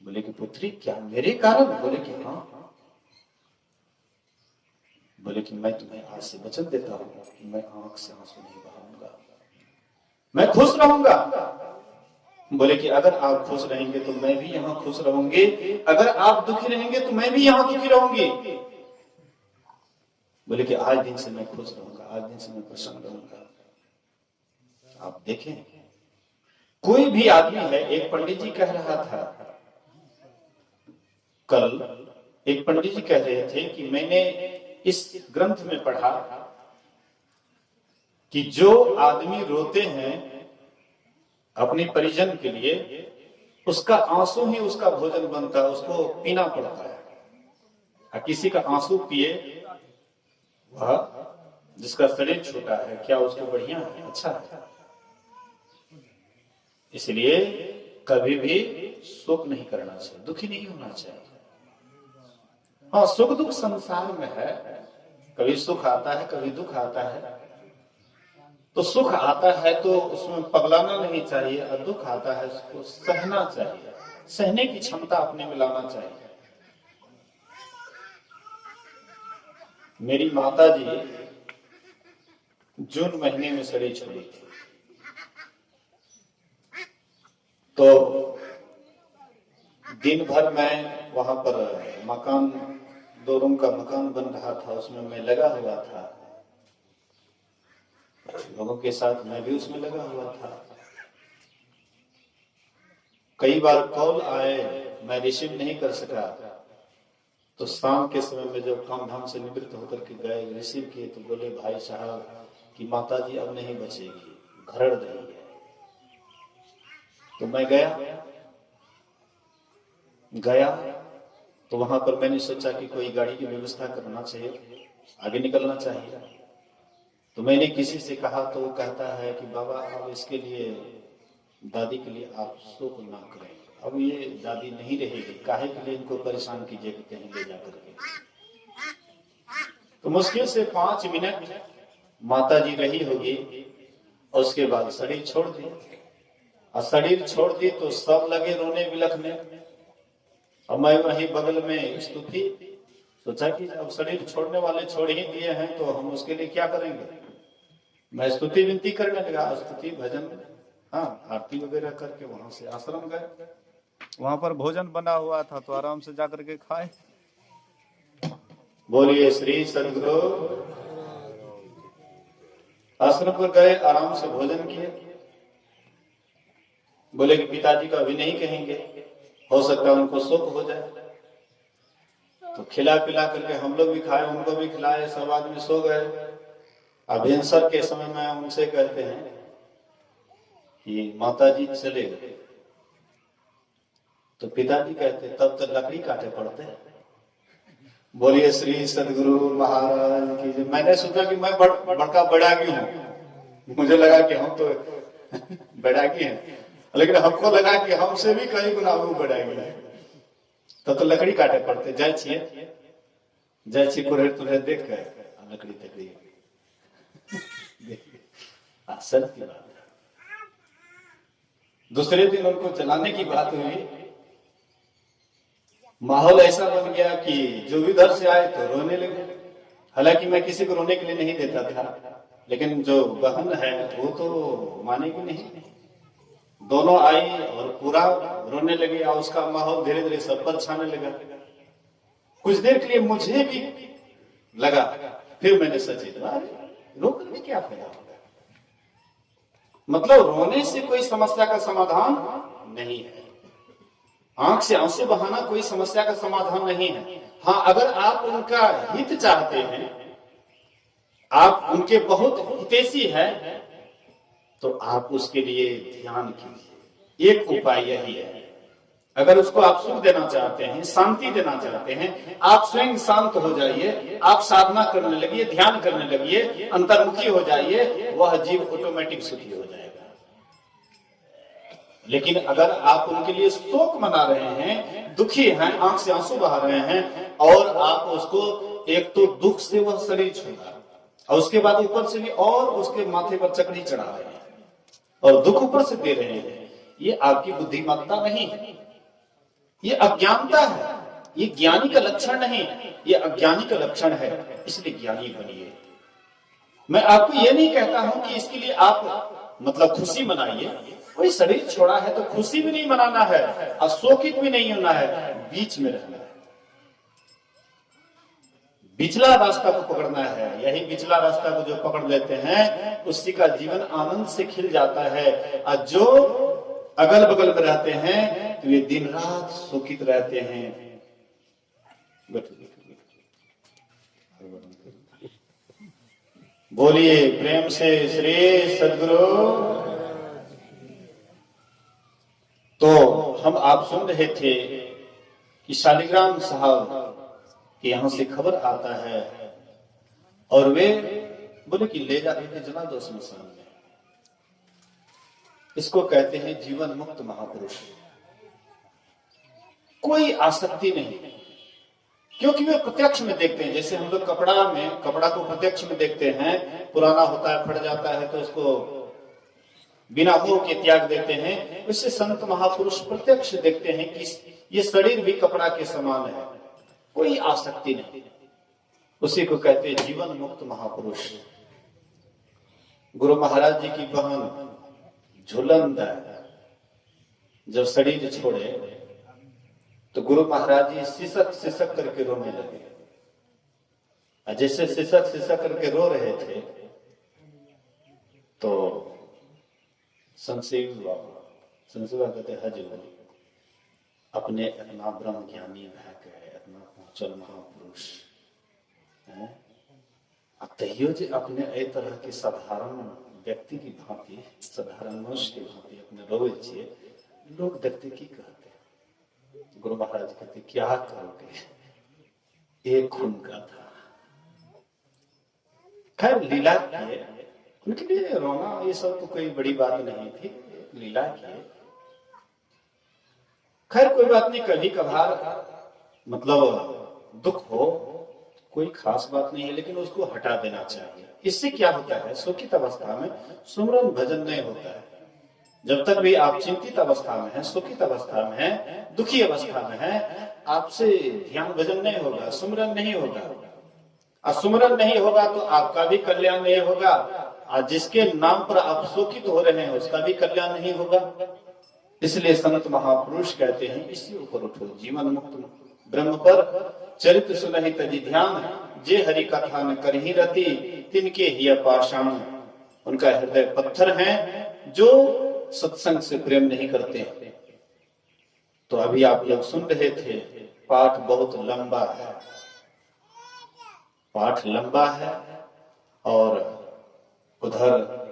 बोले कि पुत्री, क्या मेरे कारण? बोले कि हाँ। बोले कि मैं तुम्हें आज से वचन देता हूं कि मैं आंख से आंसू नहीं बहाऊंगा, मैं खुश रहूंगा। बोले कि अगर आप खुश रहेंगे तो मैं भी यहां खुश रहूंगी, अगर आप दुखी रहेंगे तो मैं भी यहां दुखी रहूंगी। बोले कि आज दिन से मैं खुश रहूंगा, आज दिन से मैं प्रसन्न रहूंगा। आप देखें, कोई भी आदमी है, एक पंडित जी कह रहा था कल, एक पंडित जी कह रहे थे कि मैंने इस ग्रंथ में पढ़ा कि जो आदमी रोते हैं अपनी परिजन के लिए, उसका आंसू ही उसका भोजन बनता है, उसको पीना पड़ता है। और किसी का आंसू पिए वह, जिसका शरीर छोटा है, क्या उसको बढ़िया है, अच्छा है? इसलिए कभी भी शोक नहीं करना चाहिए, दुखी नहीं होना चाहिए। हाँ, सुख दुख संसार में है, कभी सुख आता है, कभी दुख आता है। तो सुख आता है तो उसमें पगलाना नहीं चाहिए, और दुख आता है उसको सहना चाहिए, सहने की क्षमता अपने में लाना चाहिए। मेरी माता जी जून महीने में शरीर छोड़ी थी, तो दिन भर मैं वहां पर मकान, 2 रूम का मकान बन रहा था, उसमें मैं लगा हुआ था, लोगों के साथ मैं भी उसमें लगा हुआ था। कई बार कॉल आए, मैं रिसीव नहीं कर सका, तो शाम के समय में जब काम धाम से निवृत्त होकर के गए, रिसीव किए, तो बोले भाई साहब कि माता जी अब नहीं बचेगी, घरड़ रही है। तो मैं गया तो वहां पर मैंने सोचा कि कोई गाड़ी की व्यवस्था करना चाहिए, आगे निकलना चाहिए। तो मैंने किसी से कहा, तो वो कहता है कि बाबा अब इसके लिए, दादी के लिए आप शोक ना करें, अब ये दादी नहीं रहेगी, काहे के लिए इनको परेशान कीजिए कि कहीं ले जाकर के। तो मुश्किल से 5 मिनट माता जी रही होगी, और उसके बाद शरीर छोड़ दी। और शरीर छोड़ दी तो सब लगे रोने बिलखने, और मैं वहीं बगल में स्तुति, सोचा कि अब शरीर छोड़ने वाले छोड़ ही दिए हैं तो हम उसके लिए क्या करेंगे। मैं स्तुति विनती करने लगा, स्तुति भजन, हाँ, आरती वगैरह करके वहां से आश्रम गए। वहां पर भोजन बना हुआ था तो आराम से जाकर के खाए। बोलिए श्री सदगुरु। आश्रम पर गए, आराम से भोजन किए। बोले कि पिताजी का अभी नहीं कहेंगे, हो सकता है उनको शोक हो जाए। तो खिला पिला करके हम लोग भी खाए, उनको भी खिलाए, सब आदमी सो गए। अभिंसर के समय में उनसे कहते हैं कि माता जी चले गए। तो पिताजी कहते तब तक लकड़ी काटे पड़ते। बोलिए श्री सदगुरु महाराज की। मैंने सोचा कि मैं बड़का बैरागी हूँ, मुझे लगा कि हम तो बैरागी हैं, लेकिन हमको लगा कि हमसे भी कई गुना वो बैरागी है। तो लकड़ी काटे पड़ते। जाए छिए कुरेर तुरेर देख के लकड़ी तकड़ी सर की बात है। दूसरे दिन उनको जलाने की बात हुई। माहौल ऐसा बन गया कि जो भी इधर से आए तो रोने लगे। हालांकि मैं किसी को रोने के लिए नहीं देता था, लेकिन जो बहन है वो तो मानेगी नहीं। दोनों आई और पूरा रोने लगे और उसका माहौल धीरे धीरे सब पर छाने लगा। कुछ देर के लिए मुझे भी लगा, फिर मैंने सचेत रोक में क्या फायदा होगा। मतलब रोने से कोई समस्या का समाधान नहीं है, आंख से आंसू बहाना कोई समस्या का समाधान नहीं है। हाँ, अगर आप उनका हित चाहते हैं, आप उनके बहुत हितैषी हैं, तो आप उसके लिए ध्यान कीजिए। एक उपाय यही है। अगर उसको आप सुख देना चाहते हैं, शांति देना चाहते हैं, आप स्वयं शांत हो जाइए, आप साधना करने लगिए, ध्यान करने लगिए, अंतर्मुखी हो जाइए, वह जीव ऑटोमेटिक सुखी हो जाएगा। लेकिन अगर आप उनके लिए शोक मना रहे हैं, दुखी हैं, आंख से आंसू बहा रहे हैं, और आप उसको एक तो दुख से वह शरीर छोड़ा और उसके बाद ऊपर से भी और उसके माथे पर चकड़ी चढ़ा रहे हैं और दुख ऊपर से दे रहे हैं, ये आपकी बुद्धिमत्ता नहीं है, ये अज्ञानता है। ये ज्ञानी का लक्षण नहीं, ये अज्ञानी का लक्षण है। इसलिए ज्ञानी बनिए। मैं आपको ये नहीं कहता हूं कि इसके लिए आप मतलब खुशी मनाइए। कोई शरीर छोड़ा है तो खुशी भी नहीं मनाना है, अशोकित भी नहीं होना है, बीच में रहना है। बिचला रास्ता को पकड़ना है। यही बिचला रास्ता को जो पकड़ लेते हैं, उसी का जीवन आनंद से खिल जाता है। और जो अगल बगल में रहते हैं तो ये दिन रात सुखित रहते हैं। बोलिए प्रेम से श्री सदगुरु। तो हम आप सुन रहे थे कि शालिग्राम साहब कि यहां से खबर आता है और वे बोले कि ले जाके जला दो स्मशान में। इसको कहते हैं जीवन मुक्त महापुरुष। कोई आसक्ति नहीं, क्योंकि वे प्रत्यक्ष में देखते हैं। जैसे हम लोग कपड़ा को प्रत्यक्ष में देखते हैं, पुराना होता है, फट जाता है तो उसको बिना मोह के त्याग देते हैं। उससे संत महापुरुष प्रत्यक्ष देखते हैं कि ये शरीर भी कपड़ा के समान है, कोई आसक्ति नहीं। उसी को कहते हैं जीवन मुक्त महापुरुष। गुरु महाराज जी की बहन झुलंद जब शरीर छोड़े तो गुरु महाराज जी सिसक सिसक करके रोने लगे। जैसे सिसक सिसक करके रो रहे थे तो संसेवी कहते हजूर अपने अपना ब्रह्म ज्ञानी भय के अपना पहुंचल महापुरुष है। तैयो जे अपने ए तरह के साधारण व्यक्ति की भांति, साधारण मनुष्य की भांति अपने रोवे छे, लोग देखते की कहते। गुरु महाराज कहते क्या करोगे, एक खून का था। खैर लीला किए, उनके लिए रोना ये सब तो कोई बड़ी बात नहीं थी, लीला किए। खैर कोई बात नहीं, कभी कभार मतलब दुख हो, कोई खास बात नहीं है, लेकिन उसको हटा देना चाहिए। इससे क्या होता है, सुखित अवस्था में सुमरन भजन नहीं होता है। जब तक भी आप चिंतित अवस्था में हैं, सुखित अवस्था में हैं, दुखी अवस्था में हैं, आपसे ध्यान भजन नहीं होगा, सुमरन नहीं होगा। और सुमरन नहीं होगा तो आपका भी कल्याण नहीं होगा, और जिसके नाम पर आप शोकित हो रहे हैं उसका भी कल्याण नहीं होगा। इसलिए संत महापुरुष कहते हैं इसी ऊपर उठो, जीवन मुक्त ब्रह्म पर चरित्र सुनहि तजी ध्यान, जे हरि कथा न करही रति, तिनके ही पाषाण। उनका हृदय पत्थर है जो सत्संग से प्रेम नहीं करते। तो अभी आप लोग सुन रहे थे, पाठ बहुत लंबा है, पाठ लंबा है और उधर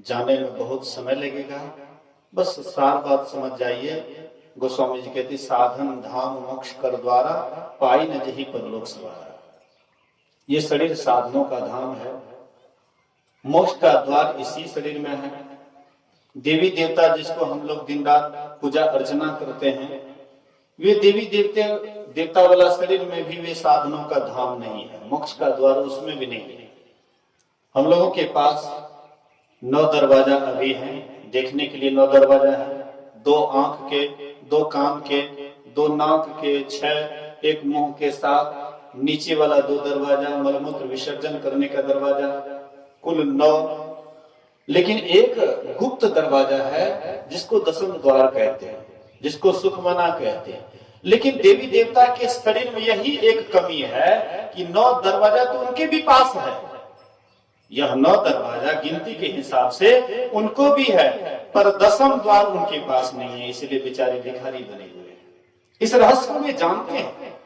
जाने में बहुत समय लगेगा। बस सार बात समझ जाइए। गोस्वामी जी कहते साधन धाम मोक्ष कर द्वारा, पाई न जही परलोक सवारा। ये शरीर साधनों का धाम है, मोक्ष का द्वार इसी शरीर में है। देवी देवता जिसको हम लोग दिन रात पूजा अर्चना करते हैं, वे देवी देवता वाला शरीर में भी वे साधनों का धाम नहीं है, मोक्ष का द्वार उसमें भी नहीं है। हम लोगों के पास 9 दरवाजा अभी हैं, देखने के लिए 9 दरवाजा है। 2 आंख के, 2 कान के, 2 नाक के, 6 एक मुंह के साथ, नीचे वाला 2 दरवाजा मलमूत्र विसर्जन करने का दरवाजा, कुल 9। लेकिन एक गुप्त दरवाजा है जिसको दशम द्वार कहते हैं, जिसको सुखमना कहते हैं। लेकिन देवी देवता के शरीर में यही एक कमी है कि 9 दरवाजा तो उनके भी पास है। यह 9 दरवाजा गिनती के हिसाब से उनको भी है, पर दशम द्वार उनके पास नहीं है, इसलिए बेचारे भिखारी बने हुए हैं। इस रहस्य को वे जानते हैं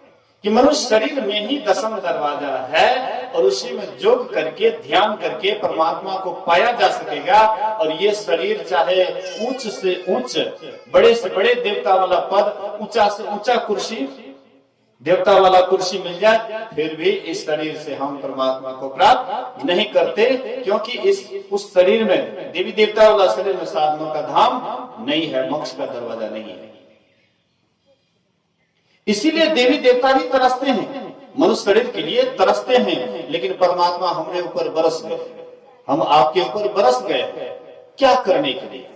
कि मनुष्य शरीर में ही दशम दरवाजा है और उसी में योग करके ध्यान करके परमात्मा को पाया जा सकेगा। और ये शरीर चाहे ऊंच से ऊंच, बड़े से बड़े देवता वाला पद, ऊंचा से ऊंचा कुर्सी, देवता वाला कुर्सी मिल जाए, फिर भी इस शरीर से हम परमात्मा को प्राप्त नहीं करते, क्योंकि उस शरीर में, देवी देवता वाला शरीर में साधनों का धाम नहीं है, मोक्ष का दरवाजा नहीं है। इसीलिए देवी देवता भी तरसते हैं, मनुष्य शरीर के लिए तरसते हैं। लेकिन परमात्मा हमरे ऊपर बरस गए, हम आपके ऊपर बरस गए, क्या करने के लिए?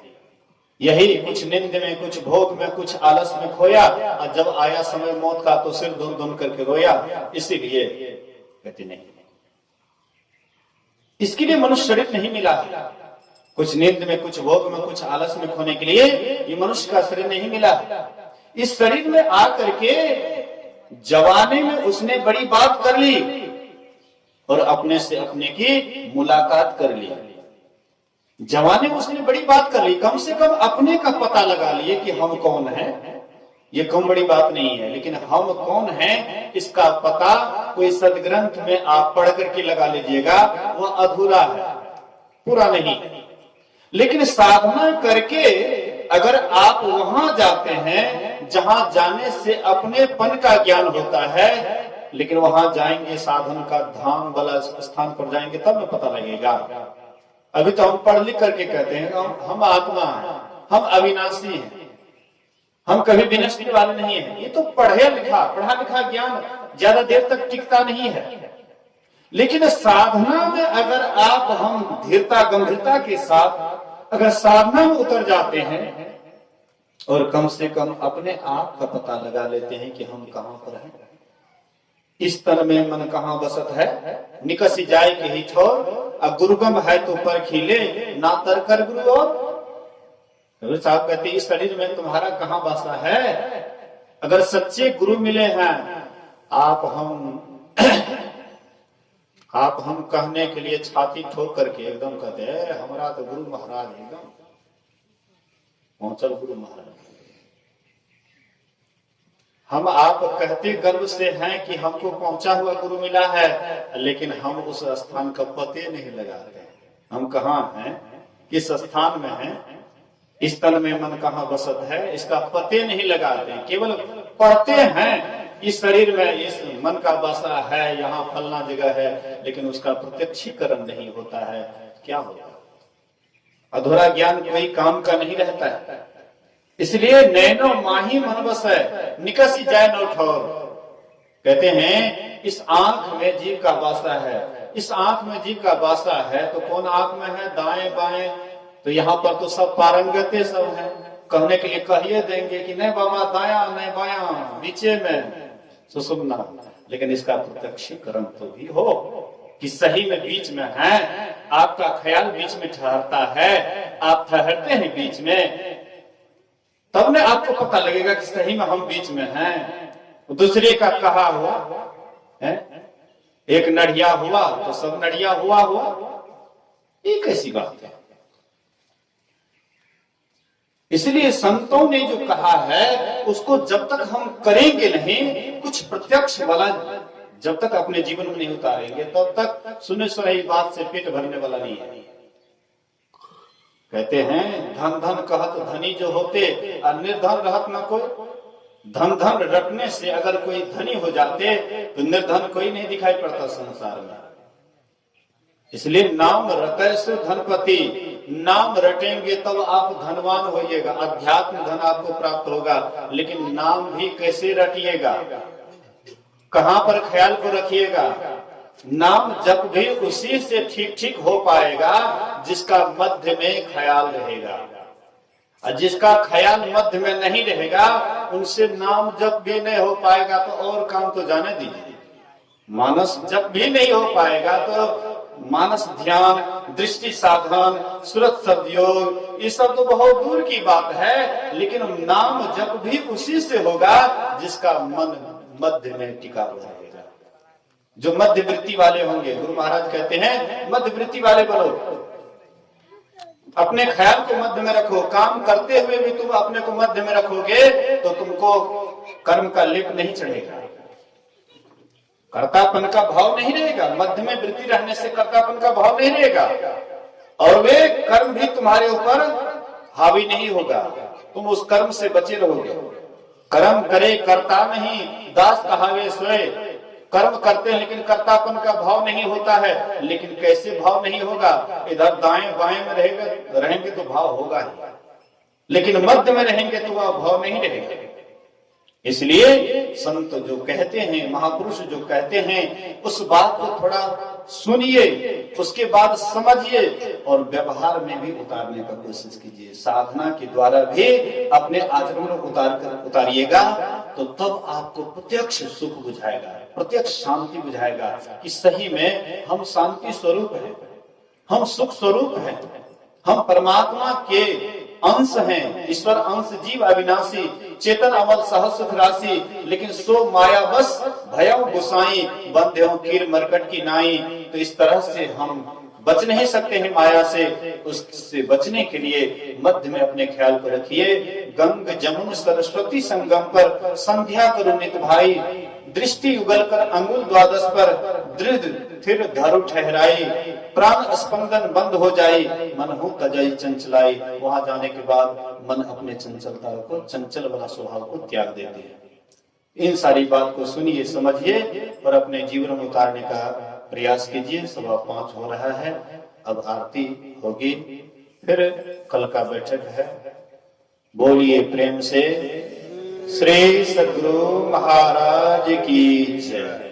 यही कुछ निंद में, कुछ भोग में, कुछ आलस में खोया, और जब आया समय मौत का तो सिर धुन धुन करके रोया। इसीलिए कहते नहीं, इसके लिए मनुष्य शरीर नहीं मिला है। कुछ निंद में, कुछ भोग में, कुछ आलस में खोने के लिए ये मनुष्य का शरीर नहीं मिला है। इस शरीर में आकर के जवानी में उसने बड़ी बात कर ली और अपने से अपने की मुलाकात कर ली। जवानी में उसने बड़ी बात कर ली, कम से कम अपने का पता लगा लिए कि हम कौन हैं। ये कम बड़ी बात नहीं है, लेकिन हम कौन हैं इसका पता कोई सदग्रंथ में आप पढ़ करके लगा लीजिएगा, वह अधूरा है, पूरा नहीं। लेकिन साधना करके अगर आप वहां जाते हैं जहां जाने से अपनेपन का ज्ञान होता है, लेकिन वहां जाएंगे साधन का धाम वाला स्थान पर जाएंगे तब न पता लगेगा। अभी तो हम पढ़ लिख करके कहते हैं हम आत्मा हैं, हम अविनाशी हैं, हम कभी विनष्ट वाले नहीं हैं। ये तो पढ़ा लिखा ज्ञान ज्यादा देर तक टिकता नहीं है। लेकिन साधना में अगर हम धीरता गंभीरता के साथ अगर साधना में उतर जाते हैं और कम से कम अपने आप का पता लगा लेते हैं कि हम कहां पर हैं, इस तन में मन कहां बसत है, निकसी जाए के ही छोर, अब गुरुगम है तो पर खिले ना तर कर गुरु। और साहब कहते इस शरीर में तुम्हारा कहां बसा है। अगर सच्चे गुरु मिले हैं, आप हम कहने के लिए छाती ठोक करके एकदम कहते हैं हमारा तो गुरु महाराज एकदम पहुंचल गुरु महाराज। हम आप कहते गर्व से हैं कि हमको पहुंचा हुआ गुरु मिला है, लेकिन हम उस स्थान का पते नहीं लगाते। हम कहाँ हैं, किस स्थान में हैं, इस तन में मन कहाँ बसत है, इसका पते नहीं लगाते। केवल पढ़ते हैं इस शरीर में इस मन का बसा है, यहाँ फलना जगह है, लेकिन उसका प्रत्यक्षीकरण नहीं होता है। क्या होगा? अधूरा ज्ञान कोई काम का नहीं रहता है। इसलिए नैनो माही मन बस है, निकसी जाए न ठोर। कहते हैं इस आंख में जीव का वासा है, इस आंख में जीव का वासा है तो कौन आंख में है, दाएं बाएं? तो यहाँ पर तो सब पारंगते सब है, कहने के लिए कहिए देंगे कि नहीं बाबा दाया नहीं बाया, बीचे में सुषुम्ना। लेकिन इसका प्रत्यक्षीकरण तो भी हो कि सही में बीच में है, आपका ख्याल बीच में ठहरता है, आप ठहरते हैं बीच में, तब ना आपको पता लगेगा कि सही में हम बीच में हैं। दूसरे का कहा हुआ है, एक नढ़िया हुआ तो सब नढ़िया हुआ, ये कैसी बात है। इसलिए संतों ने जो कहा है उसको जब तक हम करेंगे नहीं, कुछ प्रत्यक्ष वाला जब तक अपने जीवन में नहीं उतारेंगे तब तक सुने सुनाई बात से पेट भरने वाला नहीं है। कहते हैं धन धन कहत धनी जो होते और निर्धन रहत न कोई। धन धन रटने से अगर कोई धनी हो जाते तो निर्धन कोई नहीं दिखाई पड़ता संसार में। इसलिए नाम रटे सो धनपति, नाम रटेंगे तब आप धनवान होइएगा, अध्यात्म धन आपको प्राप्त होगा। लेकिन नाम भी कैसे रटिएगा, कहां पर ख्याल को रखिएगा। नाम जप भी उसी से ठीक ठीक हो पाएगा जिसका मध्य में ख्याल रहेगा, और जिसका ख्याल मध्य में नहीं रहेगा उनसे नाम जप भी नहीं हो पाएगा। तो और काम तो जाने दीजिए, मानस जप भी नहीं हो पाएगा तो मानस ध्यान, दृष्टि साधन, सुरत सदयोग, ये सब तो बहुत दूर की बात है। लेकिन नाम जप भी उसी से होगा जिसका मन मध्य में टिका हुआ रहेगा। जो मध्य वृत्ति वाले होंगे, गुरु महाराज कहते हैं मध्य वृत्ति वाले बनो, अपने ख्याल को मध्य में रखो। काम करते हुए भी तुम अपने को मध्य में रखोगे तो तुमको कर्म का लेप नहीं चढ़ेगा, कर्तापन का भाव नहीं रहेगा। मध्य में वृत्ति रहने से कर्तापन का भाव नहीं रहेगा, और वे कर्म भी तुम्हारे ऊपर हावी नहीं होगा, तुम उस कर्म से बचे रहोगे। कर्म करे कर्ता नहीं, दास कहावे सोए। कर्म करते हैं लेकिन कर्तापन का भाव नहीं होता है। लेकिन कैसे भाव नहीं होगा, इधर दाएं बाएं में रहेंगे तो भाव होगा ही, लेकिन मध्य में रहेंगे तो वह भाव नहीं रहेगा। इसलिए संत जो कहते हैं, महापुरुष जो कहते हैं, उस बात को थोड़ा सुनिए, उसके बाद समझिए और व्यवहार में भी उतारने का कोशिश कीजिए। साधना के द्वारा भी अपने आचरण में उतारिएगा तो तब आपको प्रत्यक्ष सुख बुझाएगा, प्रत्यक्ष शांति बुझाएगा कि सही में हम शांति स्वरूप हैं, हम सुख स्वरूप हैं, हम परमात्मा के अंश हैं। ईश्वर अंश जीव अविनाशी, चेतन अमल सहज सुख राशि। लेकिन सो माया बस भयं गुसाई, बंध्यों कीर मरकट की नाई। तो इस तरह से हम बच नहीं सकते हैं माया से। उससे बचने के लिए मध्य में अपने ख्याल को रखिए। गंग जमुन सरस्वती संगम पर संध्या करो नित भाई, दृष्टि उगल कर अंगुल द्वादश पर दृढ़ फिर धरु ठहराई। प्राण स्पंदन बंद हो जाए, मन हो तजई चंचलाई। वहां जाने के बाद मन अपने चंचलता को, चंचल वाला स्वभाव को त्याग देते हैं। इन सारी बात को सुनिए, समझिए और अपने जीवन में उतारने का प्रयास कीजिए। 5:15 हो रहा है, अब आरती होगी, फिर कल का बैठक है। बोलिए प्रेम से श्री सद्गुरु महाराज की जय।